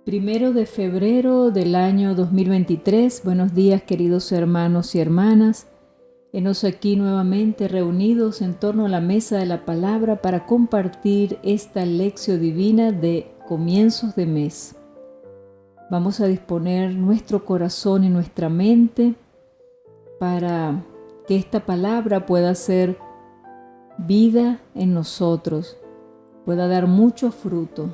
Primero de febrero del año 2023. Buenos días, queridos hermanos y hermanas. Henos aquí nuevamente reunidos en torno a la mesa de la palabra para compartir esta lección divina de comienzos de mes. Vamos a disponer nuestro corazón y nuestra mente para que esta palabra pueda ser vida en nosotros, pueda dar mucho fruto.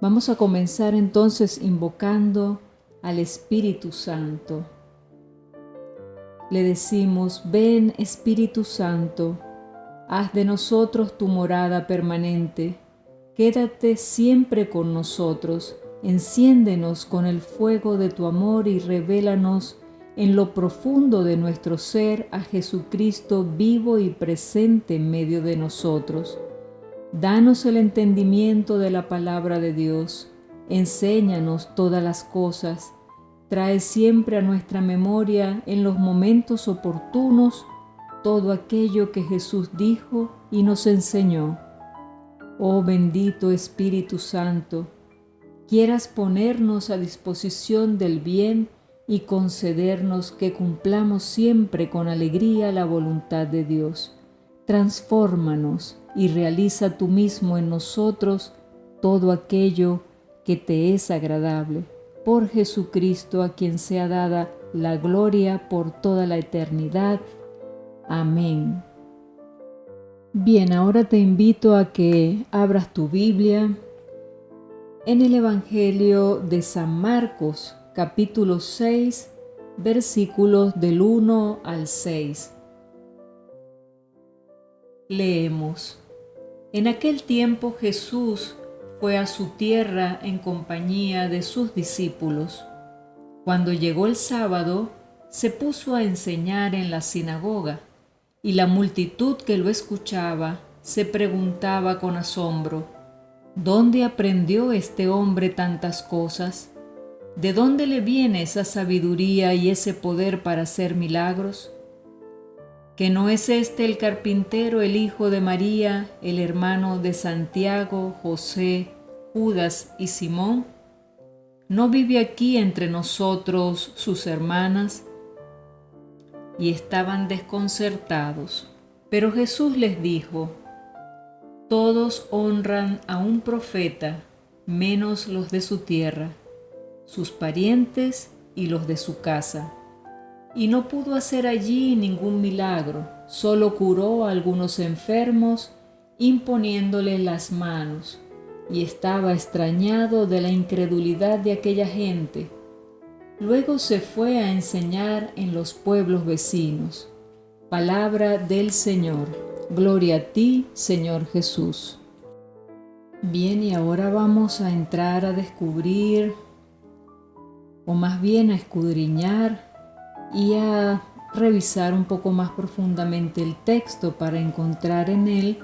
Vamos a comenzar entonces invocando al Espíritu Santo. Le decimos: ven Espíritu Santo, haz de nosotros tu morada permanente, quédate siempre con nosotros, enciéndenos con el fuego de tu amor y revélanos en lo profundo de nuestro ser a Jesucristo vivo y presente en medio de nosotros. Danos el entendimiento de la palabra de Dios, enséñanos todas las cosas, trae siempre a nuestra memoria en los momentos oportunos todo aquello que Jesús dijo y nos enseñó. Oh bendito Espíritu Santo, quieras ponernos a disposición del bien y concedernos que cumplamos siempre con alegría la voluntad de Dios. Transfórmanos y realiza tú mismo en nosotros todo aquello que te es agradable. Por Jesucristo, a quien sea dada la gloria por toda la eternidad. Amén. Bien, ahora te invito a que abras tu Biblia en el Evangelio de San Marcos, capítulo 6, versículos del 1 al 6. Leemos: En aquel tiempo Jesús fue a su tierra en compañía de sus discípulos. Cuando llegó el sábado, se puso a enseñar en la sinagoga, y la multitud que lo escuchaba se preguntaba con asombro: ¿dónde aprendió este hombre tantas cosas? ¿De dónde le viene esa sabiduría y ese poder para hacer milagros? ¿Que no es este el carpintero, el hijo de María, el hermano de Santiago, José, Judas y Simón? ¿No vive aquí entre nosotros sus hermanas? Y estaban desconcertados. Pero Jesús les dijo: todos honran a un profeta, menos los de su tierra, sus parientes y los de su casa. Y no pudo hacer allí ningún milagro, solo curó a algunos enfermos, imponiéndoles las manos, y estaba extrañado de la incredulidad de aquella gente. Luego se fue a enseñar en los pueblos vecinos. Palabra del Señor. Gloria a ti, Señor Jesús. Bien, y ahora vamos a entrar a descubrir, o más bien a escudriñar, y a revisar un poco más profundamente el texto para encontrar en él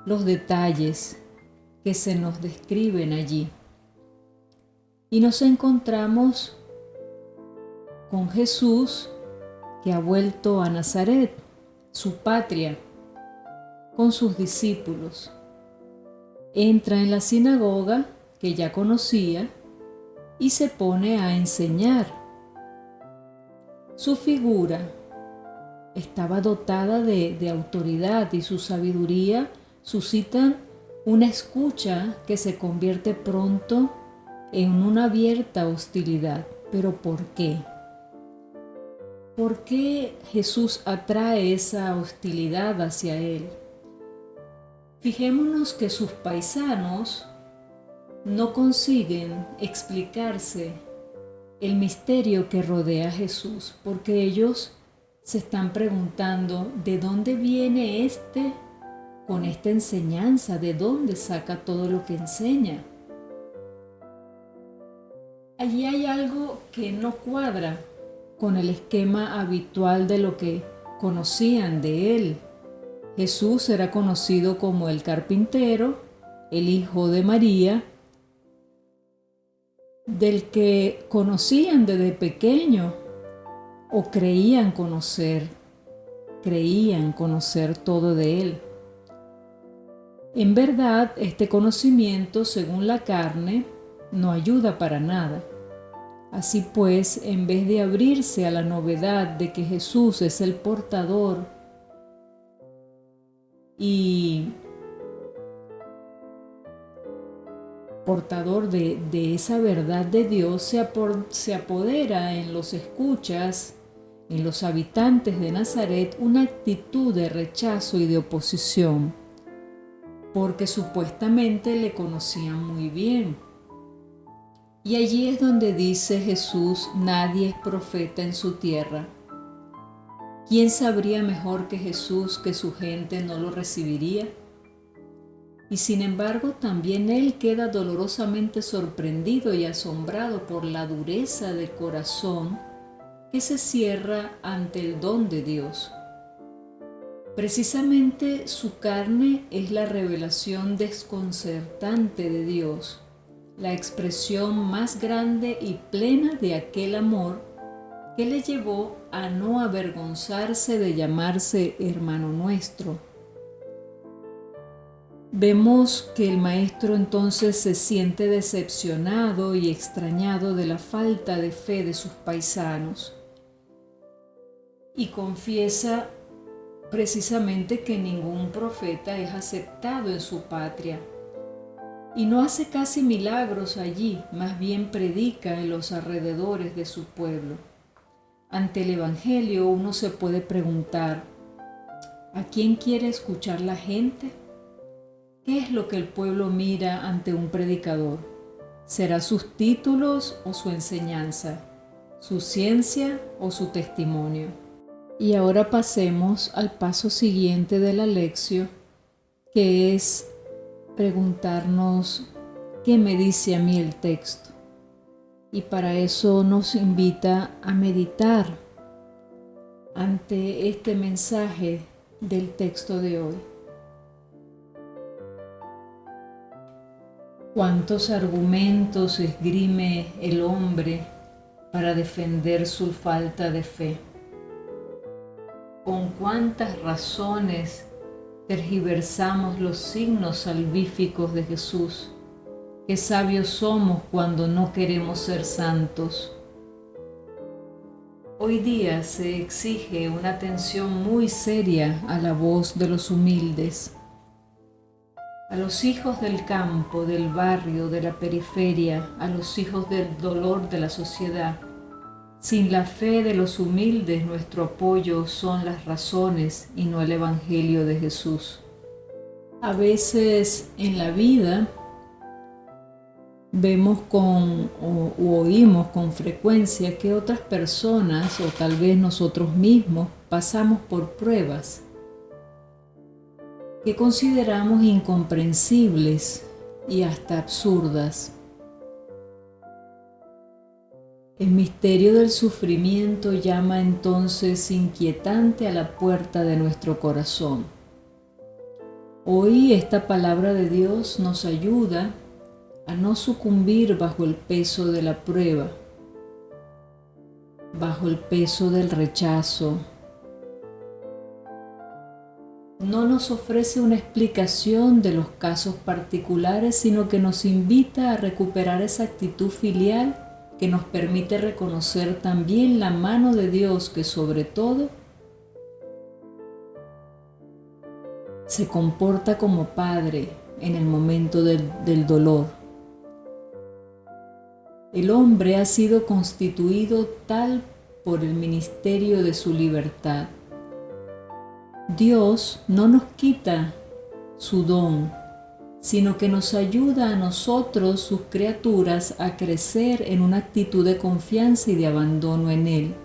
los detalles que se nos describen allí. Y nos encontramos con Jesús, que ha vuelto a Nazaret, su patria, con sus discípulos. Entra en la sinagoga que ya conocía y se pone a enseñar. Su figura estaba dotada de autoridad y su sabiduría suscitan una escucha que se convierte pronto en una abierta hostilidad. ¿Pero por qué? ¿Por qué Jesús atrae esa hostilidad hacia él? Fijémonos que sus paisanos no consiguen explicarse el misterio que rodea a Jesús, porque ellos se están preguntando: ¿de dónde viene con esta enseñanza? ¿De dónde saca todo lo que enseña? Allí hay algo que no cuadra con el esquema habitual de lo que conocían de él. Jesús era conocido como el carpintero, el hijo de María, del que conocían desde pequeño o creían conocer todo de él. En verdad, este conocimiento, según la carne, no ayuda para nada. Así pues, en vez de abrirse a la novedad de que Jesús es el portador de esa verdad de Dios, se apodera en los escuchas, en los habitantes de Nazaret, una actitud de rechazo y de oposición, porque supuestamente le conocían muy bien. Y allí es donde dice Jesús: nadie es profeta en su tierra. ¿Quién sabría mejor que Jesús que su gente no lo recibiría? Y sin embargo, también él queda dolorosamente sorprendido y asombrado por la dureza de corazón que se cierra ante el don de Dios. Precisamente su carne es la revelación desconcertante de Dios, la expresión más grande y plena de aquel amor que le llevó a no avergonzarse de llamarse hermano nuestro. Vemos que el maestro entonces se siente decepcionado y extrañado de la falta de fe de sus paisanos y confiesa precisamente que ningún profeta es aceptado en su patria. Y no hace casi milagros allí, más bien predica en los alrededores de su pueblo. Ante el Evangelio uno se puede preguntar: ¿a quién quiere escuchar la gente? ¿Qué es lo que el pueblo mira ante un predicador? ¿Será sus títulos o su enseñanza? ¿Su ciencia o su testimonio? Y ahora pasemos al paso siguiente de la lección, que es preguntarnos: ¿qué me dice a mí el texto? Y para eso nos invita a meditar ante este mensaje del texto de hoy. ¿Cuántos argumentos esgrime el hombre para defender su falta de fe? ¿Con cuántas razones tergiversamos los signos salvíficos de Jesús? Qué sabios somos cuando no queremos ser santos. Hoy día se exige una atención muy seria a la voz de los humildes, a los hijos del campo, del barrio, de la periferia, a los hijos del dolor de la sociedad. Sin la fe de los humildes, nuestro apoyo son las razones y no el Evangelio de Jesús. A veces en la vida vemos o oímos con frecuencia que otras personas, o tal vez nosotros mismos, pasamos por pruebas que consideramos incomprensibles y hasta absurdas. El misterio del sufrimiento llama entonces inquietante a la puerta de nuestro corazón. Hoy esta palabra de Dios nos ayuda a no sucumbir bajo el peso de la prueba, bajo el peso del rechazo. No nos ofrece una explicación de los casos particulares, sino que nos invita a recuperar esa actitud filial que nos permite reconocer también la mano de Dios que sobre todo se comporta como Padre en el momento del dolor. El hombre ha sido constituido tal por el ministerio de su libertad. Dios no nos quita su don, sino que nos ayuda a nosotros, sus criaturas, a crecer en una actitud de confianza y de abandono en Él,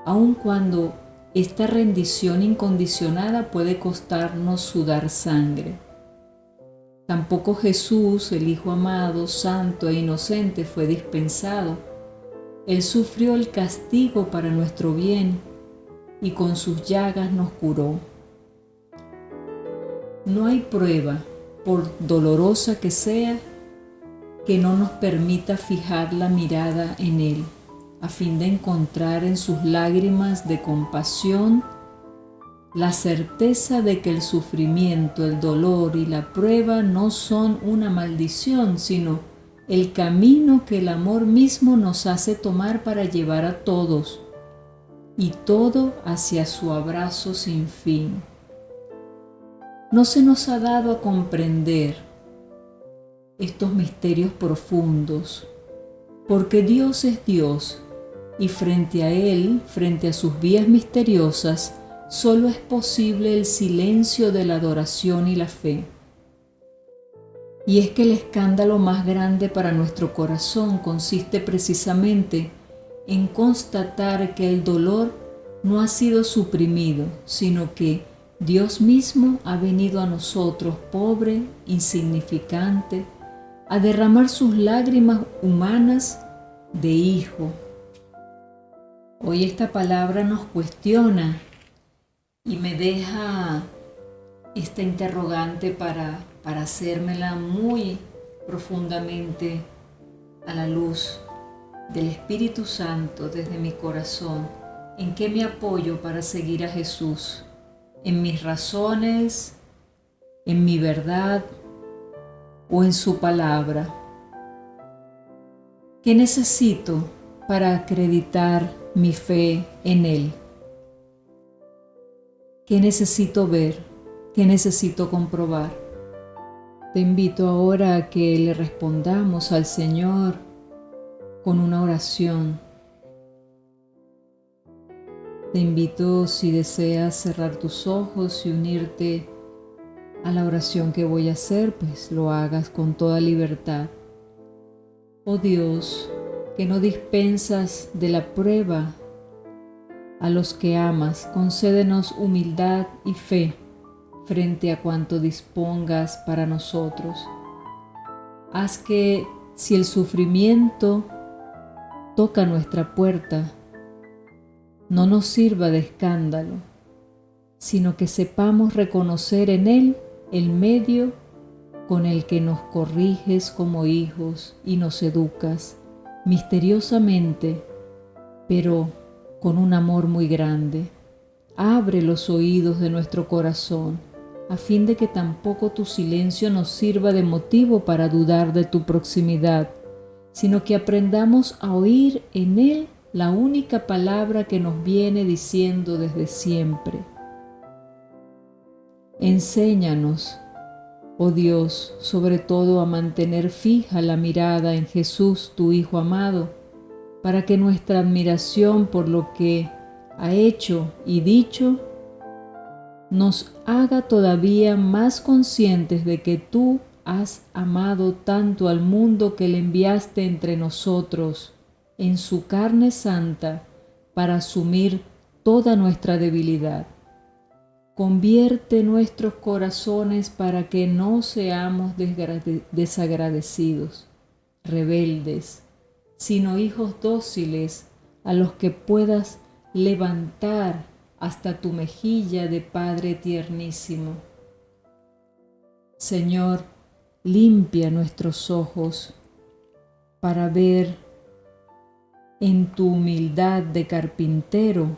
aun cuando esta rendición incondicionada puede costarnos sudar sangre. Tampoco Jesús, el Hijo amado, santo e inocente, fue dispensado. Él sufrió el castigo para nuestro bien y con sus llagas nos curó. No hay prueba, por dolorosa que sea, que no nos permita fijar la mirada en Él, a fin de encontrar en sus lágrimas de compasión la certeza de que el sufrimiento, el dolor y la prueba no son una maldición, sino el camino que el amor mismo nos hace tomar para llevar a todos, y todo hacia su abrazo sin fin. No se nos ha dado a comprender estos misterios profundos, porque Dios es Dios, y frente a Él, frente a sus vías misteriosas, solo es posible el silencio de la adoración y la fe. Y es que el escándalo más grande para nuestro corazón consiste precisamente en constatar que el dolor no ha sido suprimido, sino que Dios mismo ha venido a nosotros, pobre, insignificante, a derramar sus lágrimas humanas de hijo. Hoy esta palabra nos cuestiona y me deja esta interrogante para hacérmela muy profundamente a la luz del Espíritu Santo desde mi corazón. ¿En qué me apoyo para seguir a Jesús? ¿En mis razones? ¿En mi verdad? ¿O en su palabra? ¿Qué necesito para acreditar mi fe en Él? ¿Qué necesito ver? ¿Qué necesito comprobar? Te invito ahora a que le respondamos al Señor con una oración. Te invito, si deseas, cerrar tus ojos y unirte a la oración que voy a hacer, pues lo hagas con toda libertad. Oh Dios, que no dispensas de la prueba a los que amas, concédenos humildad y fe frente a cuanto dispongas para nosotros. Haz que, si el sufrimiento toca nuestra puerta, no nos sirva de escándalo, sino que sepamos reconocer en él el medio con el que nos corriges como hijos y nos educas misteriosamente, pero con un amor muy grande. Abre los oídos de nuestro corazón, a fin de que tampoco tu silencio nos sirva de motivo para dudar de tu proximidad, sino que aprendamos a oír en él la única palabra que nos viene diciendo desde siempre. Enséñanos, oh Dios, sobre todo a mantener fija la mirada en Jesús, tu Hijo amado, para que nuestra admiración por lo que ha hecho y dicho nos haga todavía más conscientes de que tú has amado tanto al mundo que le enviaste entre nosotros en su carne santa para asumir toda nuestra debilidad. Convierte nuestros corazones para que no seamos desagradecidos, rebeldes, sino hijos dóciles a los que puedas levantar hasta tu mejilla de Padre tiernísimo. Señor, limpia nuestros ojos para ver en tu humildad de carpintero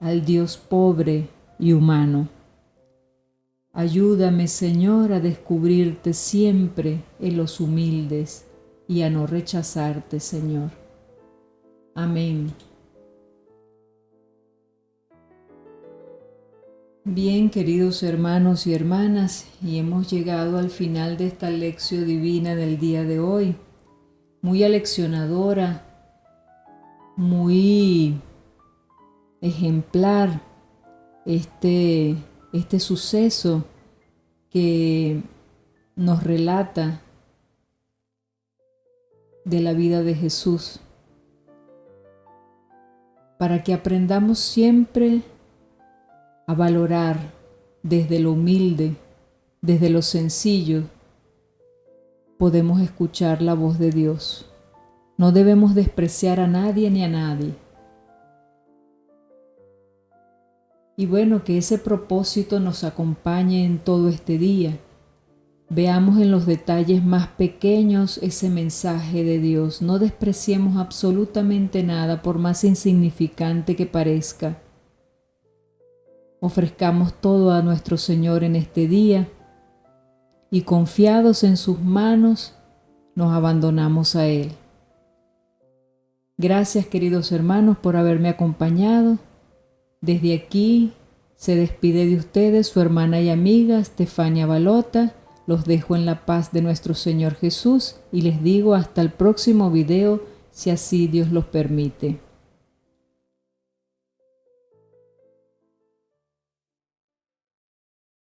al Dios pobre y humano. Ayúdame, Señor, a descubrirte siempre en los humildes y a no rechazarte, Señor. Amén. Bien, queridos hermanos y hermanas, y hemos llegado al final de esta lección divina del día de hoy, muy aleccionadora, muy ejemplar, este suceso que nos relata de la vida de Jesús, para que aprendamos siempre a valorar desde lo humilde, desde lo sencillo, podemos escuchar la voz de Dios. No debemos despreciar a nadie ni a nadie. Y bueno, que ese propósito nos acompañe en todo este día. Veamos en los detalles más pequeños ese mensaje de Dios. No despreciemos absolutamente nada, por más insignificante que parezca. Ofrezcamos todo a nuestro Señor en este día y confiados en sus manos, nos abandonamos a Él. Gracias, queridos hermanos, por haberme acompañado. Desde aquí se despide de ustedes su hermana y amiga Estefania Balota. Los dejo en la paz de nuestro Señor Jesús y les digo hasta el próximo video, si así Dios los permite.